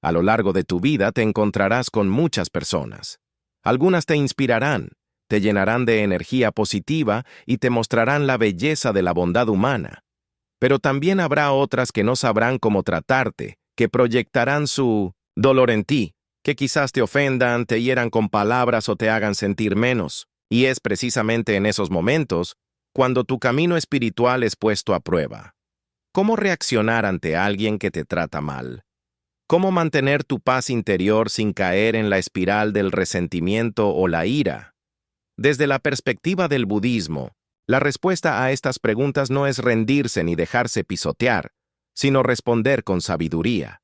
A lo largo de tu vida te encontrarás con muchas personas. Algunas te inspirarán, te llenarán de energía positiva y te mostrarán la belleza de la bondad humana. Pero también habrá otras que no sabrán cómo tratarte, que proyectarán su dolor en ti, que quizás te ofendan, te hieran con palabras o te hagan sentir menos. Y es precisamente en esos momentos cuando tu camino espiritual es puesto a prueba. ¿Cómo reaccionar ante alguien que te trata mal? ¿Cómo mantener tu paz interior sin caer en la espiral del resentimiento o la ira? Desde la perspectiva del budismo, la respuesta a estas preguntas no es rendirse ni dejarse pisotear, sino responder con sabiduría.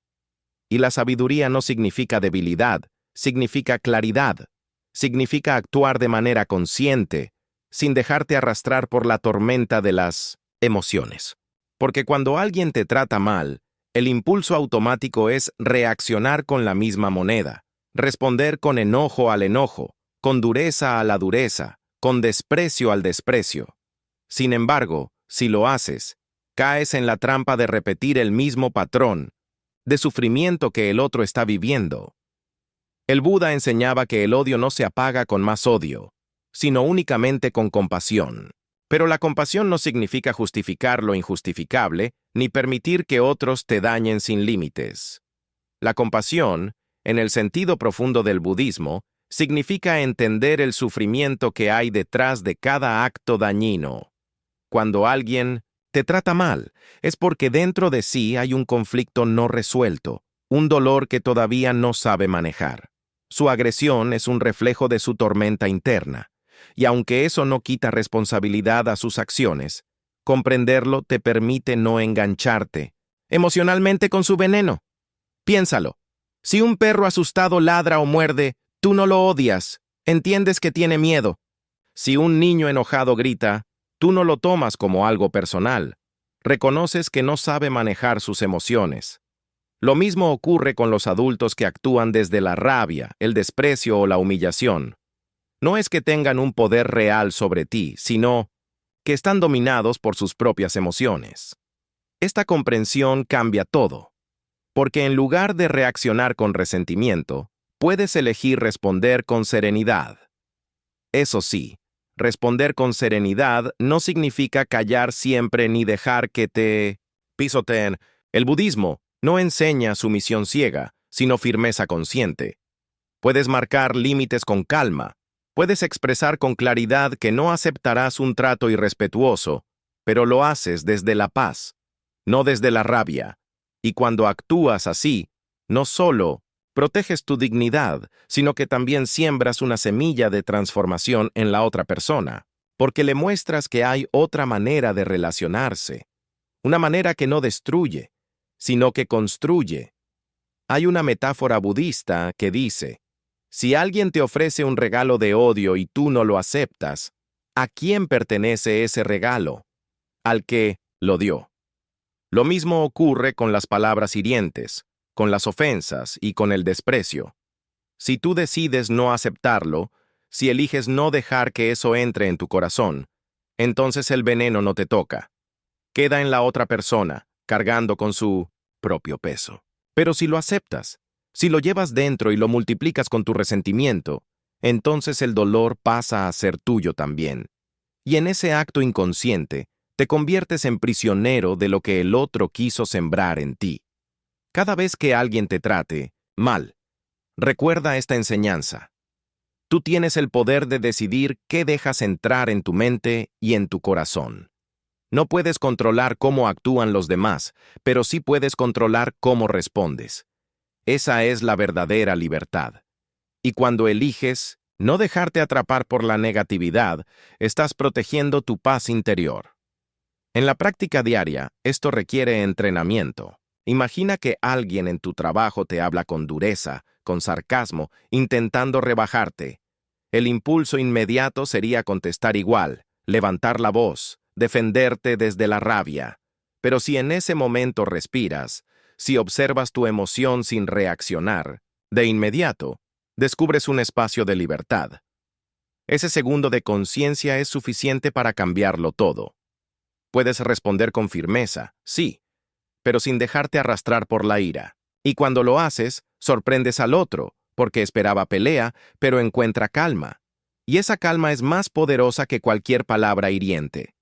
Y la sabiduría no significa debilidad, significa claridad, significa actuar de manera consciente, sin dejarte arrastrar por la tormenta de las emociones. Porque cuando alguien te trata mal, el impulso automático es reaccionar con la misma moneda, responder con enojo al enojo, con dureza a la dureza, con desprecio al desprecio. Sin embargo, si lo haces, caes en la trampa de repetir el mismo patrón de sufrimiento que el otro está viviendo. El Buda enseñaba que el odio no se apaga con más odio, sino únicamente con compasión. Pero la compasión no significa justificar lo injustificable, ni permitir que otros te dañen sin límites. La compasión, en el sentido profundo del budismo, significa entender el sufrimiento que hay detrás de cada acto dañino. Cuando alguien te trata mal, es porque dentro de sí hay un conflicto no resuelto, un dolor que todavía no sabe manejar. Su agresión es un reflejo de su tormenta interna, y aunque eso no quita responsabilidad a sus acciones, comprenderlo te permite no engancharte emocionalmente con su veneno. Piénsalo. Si un perro asustado ladra o muerde, tú no lo odias, entiendes que tiene miedo. Si un niño enojado grita, tú no lo tomas como algo personal, reconoces que no sabe manejar sus emociones. Lo mismo ocurre con los adultos que actúan desde la rabia, el desprecio o la humillación. No es que tengan un poder real sobre ti, sino que están dominados por sus propias emociones. Esta comprensión cambia todo, porque en lugar de reaccionar con resentimiento, puedes elegir responder con serenidad. Eso sí, responder con serenidad no significa callar siempre ni dejar que te pisoteen. El budismo no enseña sumisión ciega, sino firmeza consciente. Puedes marcar límites con calma, puedes expresar con claridad que no aceptarás un trato irrespetuoso, pero lo haces desde la paz, no desde la rabia. Y cuando actúas así, no solo proteges tu dignidad, sino que también siembras una semilla de transformación en la otra persona, porque le muestras que hay otra manera de relacionarse, una manera que no destruye, sino que construye. Hay una metáfora budista que dice, si alguien te ofrece un regalo de odio y tú no lo aceptas, ¿a quién pertenece ese regalo? Al que lo dio. Lo mismo ocurre con las palabras hirientes, con las ofensas y con el desprecio. Si tú decides no aceptarlo, si eliges no dejar que eso entre en tu corazón, entonces el veneno no te toca. Queda en la otra persona, cargando con su propio peso. Pero si lo aceptas, si lo llevas dentro y lo multiplicas con tu resentimiento, entonces el dolor pasa a ser tuyo también. Y en ese acto inconsciente, te conviertes en prisionero de lo que el otro quiso sembrar en ti. Cada vez que alguien te trate mal, recuerda esta enseñanza. Tú tienes el poder de decidir qué dejas entrar en tu mente y en tu corazón. No puedes controlar cómo actúan los demás, pero sí puedes controlar cómo respondes. Esa es la verdadera libertad. Y cuando eliges no dejarte atrapar por la negatividad, estás protegiendo tu paz interior. En la práctica diaria, esto requiere entrenamiento. Imagina que alguien en tu trabajo te habla con dureza, con sarcasmo, intentando rebajarte. El impulso inmediato sería contestar igual, levantar la voz, defenderte desde la rabia. Pero si en ese momento respiras, si observas tu emoción sin reaccionar, de inmediato, descubres un espacio de libertad. Ese segundo de conciencia es suficiente para cambiarlo todo. Puedes responder con firmeza, sí, pero sin dejarte arrastrar por la ira. Y cuando lo haces, sorprendes al otro, porque esperaba pelea, pero encuentra calma. Y esa calma es más poderosa que cualquier palabra hiriente.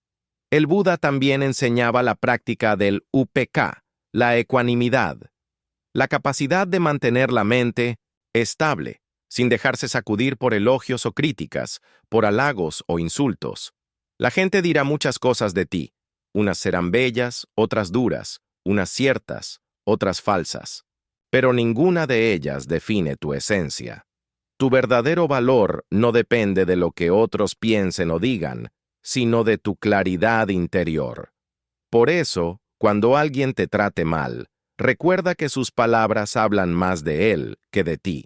El Buda también enseñaba la práctica del UPK, la ecuanimidad, la capacidad de mantener la mente estable, sin dejarse sacudir por elogios o críticas, por halagos o insultos. La gente dirá muchas cosas de ti. Unas serán bellas, otras duras, unas ciertas, otras falsas. Pero ninguna de ellas define tu esencia. Tu verdadero valor no depende de lo que otros piensen o digan, sino de tu claridad interior. Por eso, cuando alguien te trate mal, recuerda que sus palabras hablan más de él que de ti.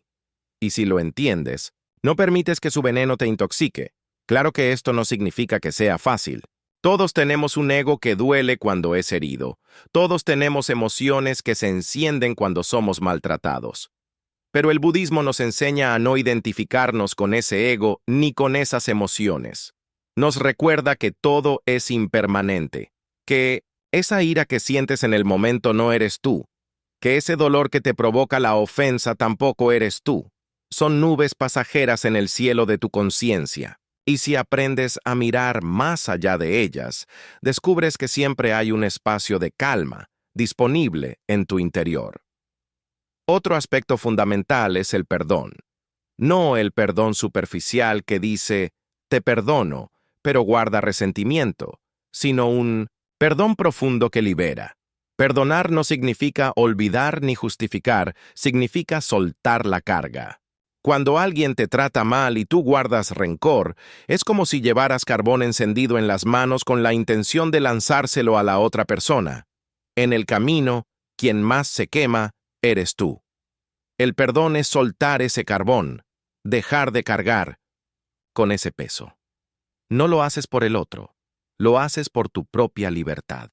Y si lo entiendes, no permites que su veneno te intoxique. Claro que esto no significa que sea fácil. Todos tenemos un ego que duele cuando es herido. Todos tenemos emociones que se encienden cuando somos maltratados. Pero el budismo nos enseña a no identificarnos con ese ego ni con esas emociones. Nos recuerda que todo es impermanente, que esa ira que sientes en el momento no eres tú, que ese dolor que te provoca la ofensa tampoco eres tú. Son nubes pasajeras en el cielo de tu conciencia. Y si aprendes a mirar más allá de ellas, descubres que siempre hay un espacio de calma disponible en tu interior. Otro aspecto fundamental es el perdón. No el perdón superficial que dice, te perdono, pero guarda resentimiento, sino un perdón profundo que libera. Perdonar no significa olvidar ni justificar, significa soltar la carga. Cuando alguien te trata mal y tú guardas rencor, es como si llevaras carbón encendido en las manos con la intención de lanzárselo a la otra persona. En el camino, quien más se quema, eres tú. El perdón es soltar ese carbón, dejar de cargar con ese peso. No lo haces por el otro, lo haces por tu propia libertad.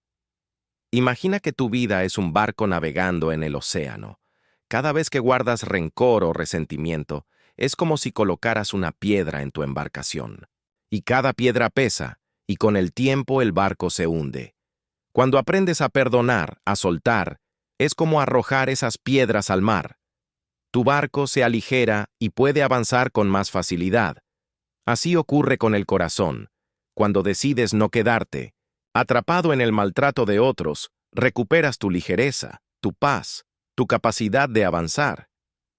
Imagina que tu vida es un barco navegando en el océano. Cada vez que guardas rencor o resentimiento, es como si colocaras una piedra en tu embarcación. Y cada piedra pesa, y con el tiempo el barco se hunde. Cuando aprendes a perdonar, a soltar, es como arrojar esas piedras al mar. Tu barco se aligera y puede avanzar con más facilidad. Así ocurre con el corazón. Cuando decides no quedarte, atrapado en el maltrato de otros, recuperas tu ligereza, tu paz, tu capacidad de avanzar.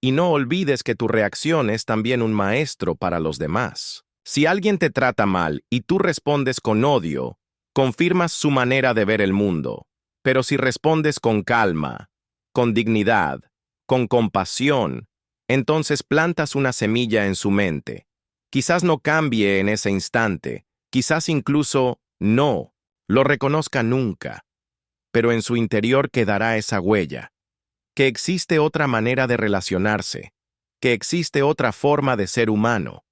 Y no olvides que tu reacción es también un maestro para los demás. Si alguien te trata mal y tú respondes con odio, confirmas su manera de ver el mundo. Pero si respondes con calma, con dignidad, con compasión, entonces plantas una semilla en su mente. Quizás no cambie en ese instante, quizás incluso no lo reconozca nunca, pero en su interior quedará esa huella, que existe otra manera de relacionarse, que existe otra forma de ser humano.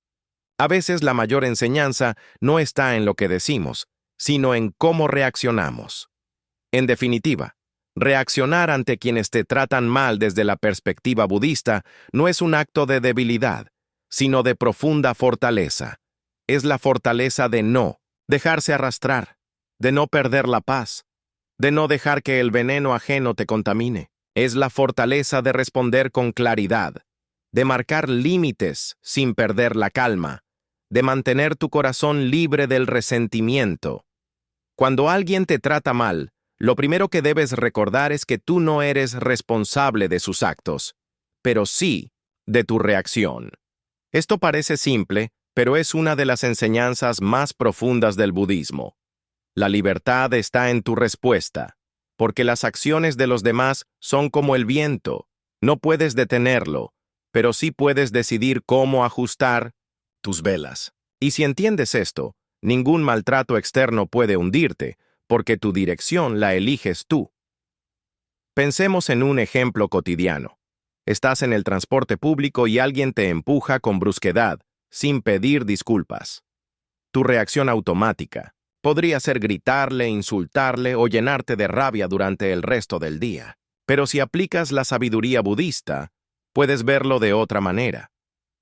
A veces la mayor enseñanza no está en lo que decimos, sino en cómo reaccionamos. En definitiva, reaccionar ante quienes te tratan mal desde la perspectiva budista no es un acto de debilidad, sino de profunda fortaleza. Es la fortaleza de no dejarse arrastrar, de no perder la paz, de no dejar que el veneno ajeno te contamine. Es la fortaleza de responder con claridad, de marcar límites sin perder la calma, de mantener tu corazón libre del resentimiento. Cuando alguien te trata mal, lo primero que debes recordar es que tú no eres responsable de sus actos, pero sí de tu reacción. Esto parece simple, pero es una de las enseñanzas más profundas del budismo. La libertad está en tu respuesta, porque las acciones de los demás son como el viento. No puedes detenerlo, pero sí puedes decidir cómo ajustar tus velas. Y si entiendes esto, ningún maltrato externo puede hundirte, porque tu dirección la eliges tú. Pensemos en un ejemplo cotidiano. Estás en el transporte público y alguien te empuja con brusquedad, sin pedir disculpas. Tu reacción automática podría ser gritarle, insultarle o llenarte de rabia durante el resto del día. Pero si aplicas la sabiduría budista, puedes verlo de otra manera.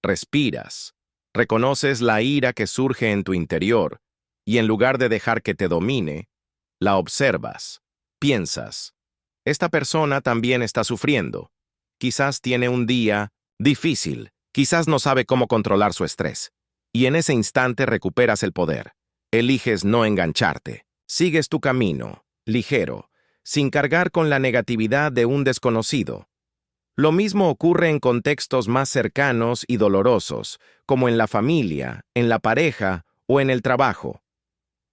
Respiras, reconoces la ira que surge en tu interior y en lugar de dejar que te domine, la observas, piensas. Esta persona también está sufriendo. Quizás tiene un día difícil, quizás no sabe cómo controlar su estrés. Y en ese instante recuperas el poder. Eliges no engancharte. Sigues tu camino, ligero, sin cargar con la negatividad de un desconocido. Lo mismo ocurre en contextos más cercanos y dolorosos, como en la familia, en la pareja o en el trabajo.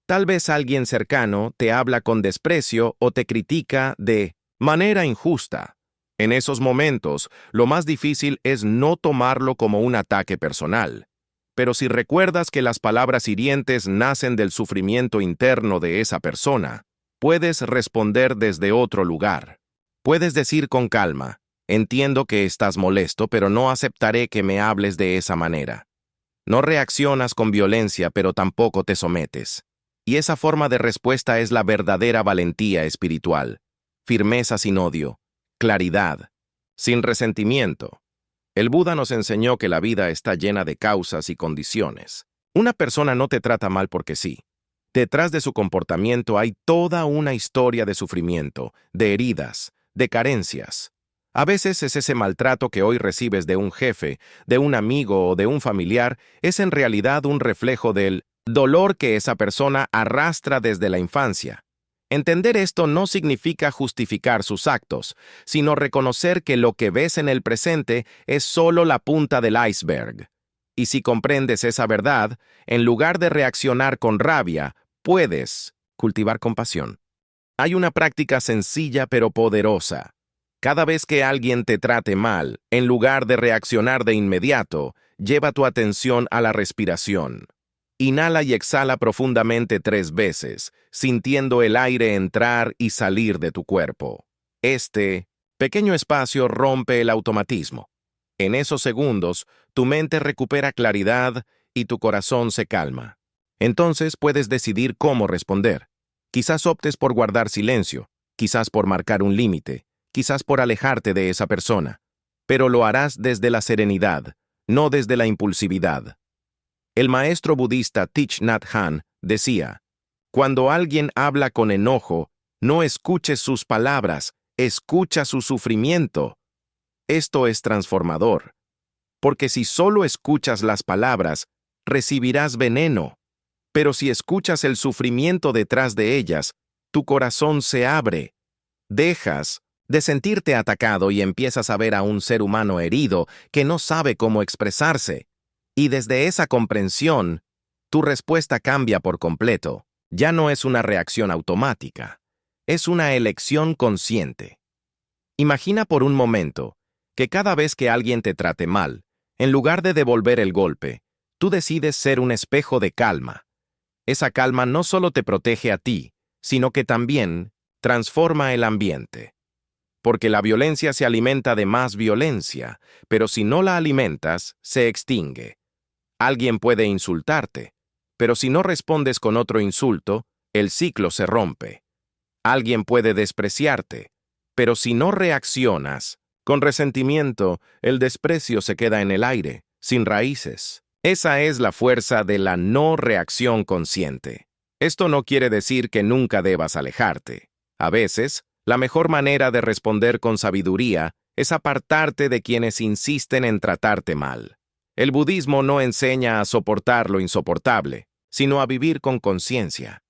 Tal vez alguien cercano te habla con desprecio o te critica de manera injusta. En esos momentos, lo más difícil es no tomarlo como un ataque personal. Pero si recuerdas que las palabras hirientes nacen del sufrimiento interno de esa persona, puedes responder desde otro lugar. Puedes decir con calma: entiendo que estás molesto, pero no aceptaré que me hables de esa manera. No reaccionas con violencia, pero tampoco te sometes. Y esa forma de respuesta es la verdadera valentía espiritual. Firmeza sin odio, claridad, sin resentimiento. El Buda nos enseñó que la vida está llena de causas y condiciones. Una persona no te trata mal porque sí. Detrás de su comportamiento hay toda una historia de sufrimiento, de heridas, de carencias. A veces es ese maltrato que hoy recibes de un jefe, de un amigo o de un familiar, es en realidad un reflejo del dolor que esa persona arrastra desde la infancia. Entender esto no significa justificar sus actos, sino reconocer que lo que ves en el presente es solo la punta del iceberg. Y si comprendes esa verdad, en lugar de reaccionar con rabia, puedes cultivar compasión. Hay una práctica sencilla pero poderosa. Cada vez que alguien te trate mal, en lugar de reaccionar de inmediato, lleva tu atención a la respiración. Inhala y exhala profundamente 3 veces, sintiendo el aire entrar y salir de tu cuerpo. Este pequeño espacio rompe el automatismo. En esos segundos, tu mente recupera claridad y tu corazón se calma. Entonces puedes decidir cómo responder. Quizás optes por guardar silencio, quizás por marcar un límite, quizás por alejarte de esa persona, pero lo harás desde la serenidad, no desde la impulsividad. El maestro budista Thich Nhat Hanh decía: cuando alguien habla con enojo, no escuches sus palabras, escucha su sufrimiento. Esto es transformador, porque si solo escuchas las palabras, recibirás veneno, pero si escuchas el sufrimiento detrás de ellas, tu corazón se abre. Dejas de sentirte atacado y empiezas a ver a un ser humano herido que no sabe cómo expresarse. Y desde esa comprensión, tu respuesta cambia por completo. Ya no es una reacción automática, es una elección consciente. Imagina por un momento que cada vez que alguien te trate mal, en lugar de devolver el golpe, tú decides ser un espejo de calma. Esa calma no solo te protege a ti, sino que también transforma el ambiente. Porque la violencia se alimenta de más violencia, pero si no la alimentas, se extingue. Alguien puede insultarte, pero si no respondes con otro insulto, el ciclo se rompe. Alguien puede despreciarte, pero si no reaccionas con resentimiento, el desprecio se queda en el aire, sin raíces. Esa es la fuerza de la no reacción consciente. Esto no quiere decir que nunca debas alejarte. A veces, la mejor manera de responder con sabiduría es apartarte de quienes insisten en tratarte mal. El budismo no enseña a soportar lo insoportable, sino a vivir con conciencia.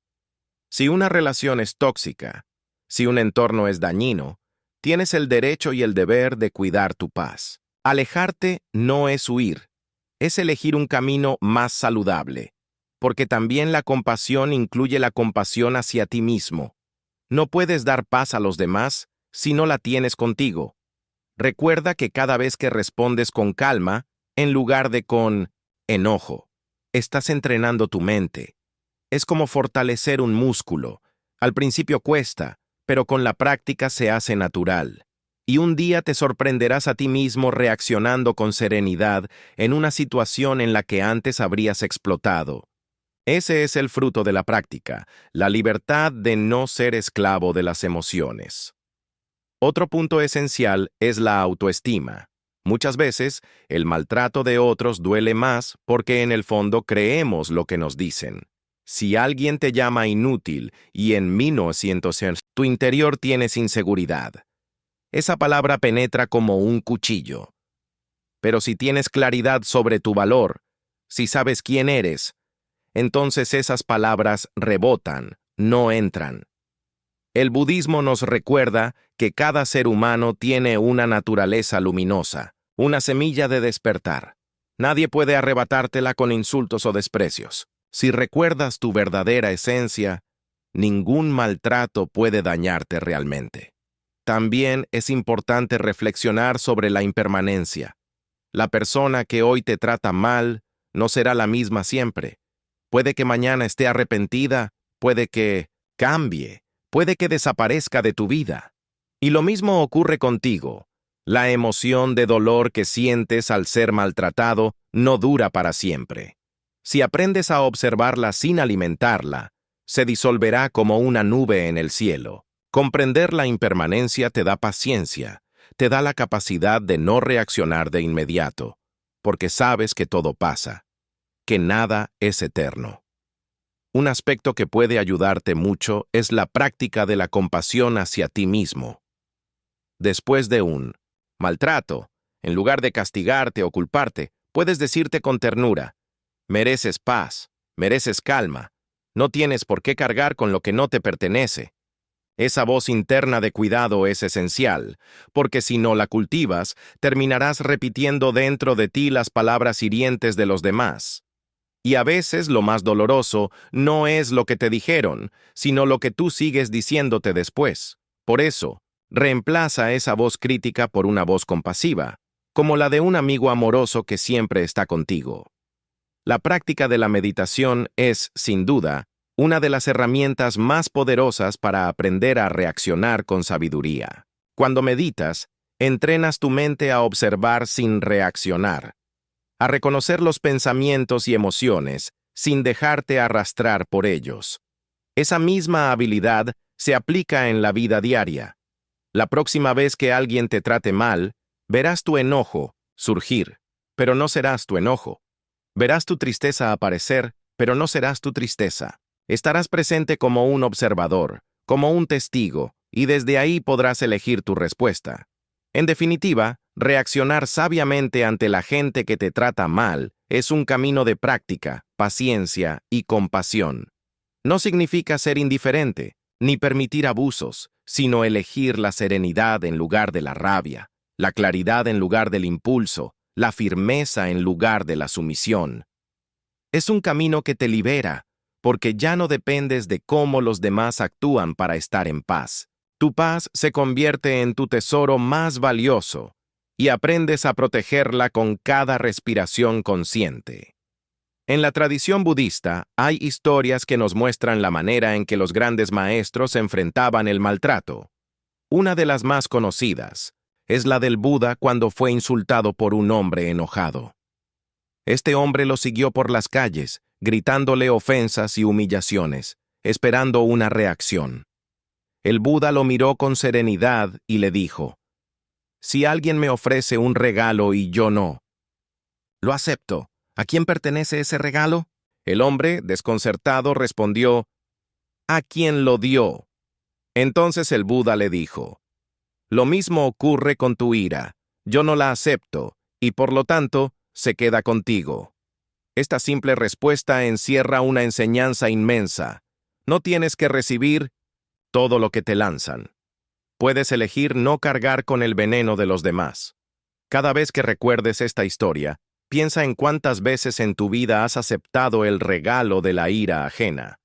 Si una relación es tóxica, si un entorno es dañino, tienes el derecho y el deber de cuidar tu paz. Alejarte no es huir, es elegir un camino más saludable, porque también la compasión incluye la compasión hacia ti mismo. No puedes dar paz a los demás si no la tienes contigo. Recuerda que cada vez que respondes con calma, en lugar de con enojo, estás entrenando tu mente. Es como fortalecer un músculo. Al principio cuesta, pero con la práctica se hace natural. Y un día te sorprenderás a ti mismo reaccionando con serenidad en una situación en la que antes habrías explotado. Ese es el fruto de la práctica, la libertad de no ser esclavo de las emociones. Otro punto esencial es la autoestima. Muchas veces, el maltrato de otros duele más porque en el fondo creemos lo que nos dicen. Si alguien te llama inútil y en 1900 tu interior tienes inseguridad. Esa palabra penetra como un cuchillo. Pero si tienes claridad sobre tu valor, si sabes quién eres, entonces esas palabras rebotan, no entran. El budismo nos recuerda que cada ser humano tiene una naturaleza luminosa, una semilla de despertar. Nadie puede arrebatártela con insultos o desprecios. Si recuerdas tu verdadera esencia, ningún maltrato puede dañarte realmente. También es importante reflexionar sobre la impermanencia. La persona que hoy te trata mal no será la misma siempre. Puede que mañana esté arrepentida, puede que cambie, puede que desaparezca de tu vida. Y lo mismo ocurre contigo. La emoción de dolor que sientes al ser maltratado no dura para siempre. Si aprendes a observarla sin alimentarla, se disolverá como una nube en el cielo. Comprender la impermanencia te da paciencia, te da la capacidad de no reaccionar de inmediato, porque sabes que todo pasa, que nada es eterno. Un aspecto que puede ayudarte mucho es la práctica de la compasión hacia ti mismo. Después de un maltrato, en lugar de castigarte o culparte, puedes decirte con ternura: mereces paz, mereces calma, no tienes por qué cargar con lo que no te pertenece. Esa voz interna de cuidado es esencial, porque si no la cultivas, terminarás repitiendo dentro de ti las palabras hirientes de los demás. Y a veces lo más doloroso no es lo que te dijeron, sino lo que tú sigues diciéndote después. Por eso, reemplaza esa voz crítica por una voz compasiva, como la de un amigo amoroso que siempre está contigo. La práctica de la meditación es, sin duda, una de las herramientas más poderosas para aprender a reaccionar con sabiduría. Cuando meditas, entrenas tu mente a observar sin reaccionar, a reconocer los pensamientos y emociones sin dejarte arrastrar por ellos. Esa misma habilidad se aplica en la vida diaria. La próxima vez que alguien te trate mal, verás tu enojo surgir, pero no serás tu enojo. Verás tu tristeza aparecer, pero no serás tu tristeza. Estarás presente como un observador, como un testigo, y desde ahí podrás elegir tu respuesta. En definitiva, reaccionar sabiamente ante la gente que te trata mal es un camino de práctica, paciencia y compasión. No significa ser indiferente, ni permitir abusos, sino elegir la serenidad en lugar de la rabia, la claridad en lugar del impulso, la firmeza en lugar de la sumisión. Es un camino que te libera, porque ya no dependes de cómo los demás actúan para estar en paz. Tu paz se convierte en tu tesoro más valioso y aprendes a protegerla con cada respiración consciente. En la tradición budista hay historias que nos muestran la manera en que los grandes maestros enfrentaban el maltrato. Una de las más conocidas es la del Buda cuando fue insultado por un hombre enojado. Este hombre lo siguió por las calles, gritándole ofensas y humillaciones, esperando una reacción. El Buda lo miró con serenidad y le dijo: «Si alguien me ofrece un regalo y yo no, lo acepto. ¿A quién pertenece ese regalo?». El hombre, desconcertado, respondió: «¿A quién lo dio?». Entonces el Buda le dijo: «Lo mismo ocurre con tu ira. Yo no la acepto, y por lo tanto, se queda contigo». Esta simple respuesta encierra una enseñanza inmensa. No tienes que recibir todo lo que te lanzan. Puedes elegir no cargar con el veneno de los demás. Cada vez que recuerdes esta historia, piensa en cuántas veces en tu vida has aceptado el regalo de la ira ajena.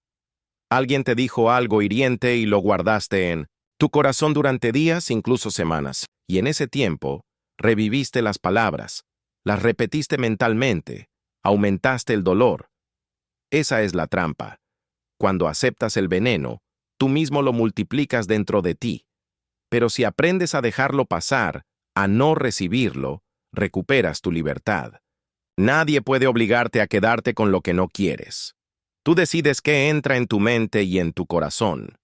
Alguien te dijo algo hiriente y lo guardaste en tu corazón durante días, incluso semanas, y en ese tiempo reviviste las palabras, las repetiste mentalmente, aumentaste el dolor. Esa es la trampa. Cuando aceptas el veneno, tú mismo lo multiplicas dentro de ti. Pero si aprendes a dejarlo pasar, a no recibirlo, recuperas tu libertad. Nadie puede obligarte a quedarte con lo que no quieres. Tú decides qué entra en tu mente y en tu corazón.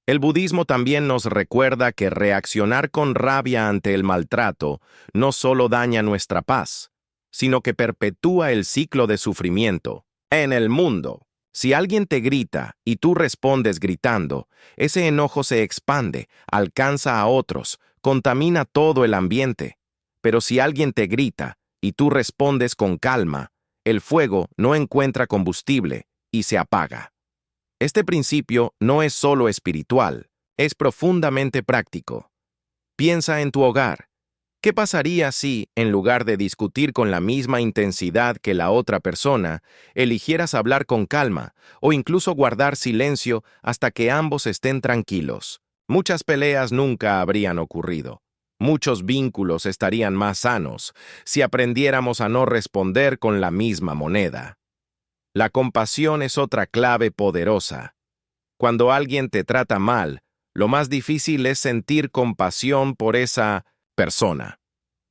El budismo también nos recuerda que reaccionar con rabia ante el maltrato no solo daña nuestra paz, sino que perpetúa el ciclo de sufrimiento en el mundo. Si alguien te grita y tú respondes gritando, ese enojo se expande, alcanza a otros, contamina todo el ambiente. Pero si alguien te grita y tú respondes con calma, el fuego no encuentra combustible y se apaga. Este principio no es solo espiritual, es profundamente práctico. Piensa en tu hogar. ¿Qué pasaría si, en lugar de discutir con la misma intensidad que la otra persona, eligieras hablar con calma o incluso guardar silencio hasta que ambos estén tranquilos? Muchas peleas nunca habrían ocurrido. Muchos vínculos estarían más sanos si aprendiéramos a no responder con la misma moneda. La compasión es otra clave poderosa. Cuando alguien te trata mal, lo más difícil es sentir compasión por esa persona.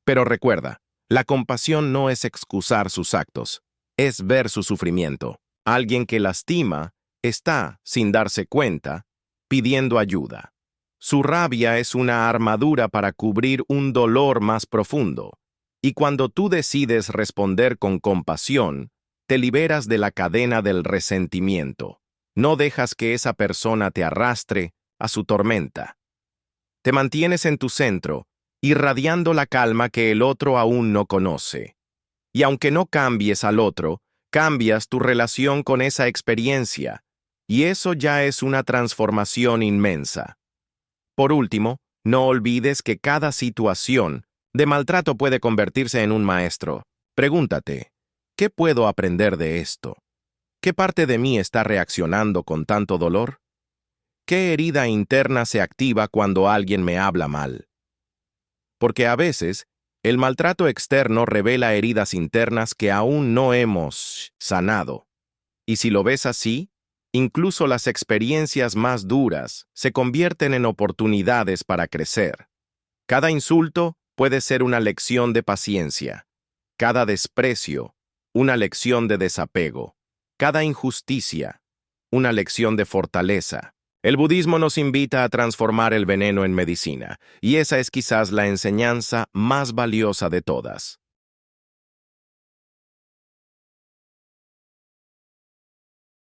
Pero recuerda, la compasión no es excusar sus actos, es ver su sufrimiento. Alguien que lastima está, sin darse cuenta, pidiendo ayuda. Su rabia es una armadura para cubrir un dolor más profundo. Y cuando tú decides responder con compasión, te liberas de la cadena del resentimiento. No dejas que esa persona te arrastre a su tormenta. Te mantienes en tu centro, irradiando la calma que el otro aún no conoce. Y aunque no cambies al otro, cambias tu relación con esa experiencia, y eso ya es una transformación inmensa. Por último, no olvides que cada situación de maltrato puede convertirse en un maestro. Pregúntate, ¿qué puedo aprender de esto? ¿Qué parte de mí está reaccionando con tanto dolor? ¿Qué herida interna se activa cuando alguien me habla mal? Porque a veces, el maltrato externo revela heridas internas que aún no hemos sanado. Y si lo ves así, incluso las experiencias más duras se convierten en oportunidades para crecer. Cada insulto puede ser una lección de paciencia. Cada desprecio, una lección de desapego. Cada injusticia, una lección de fortaleza. El budismo nos invita a transformar el veneno en medicina, y esa es quizás la enseñanza más valiosa de todas.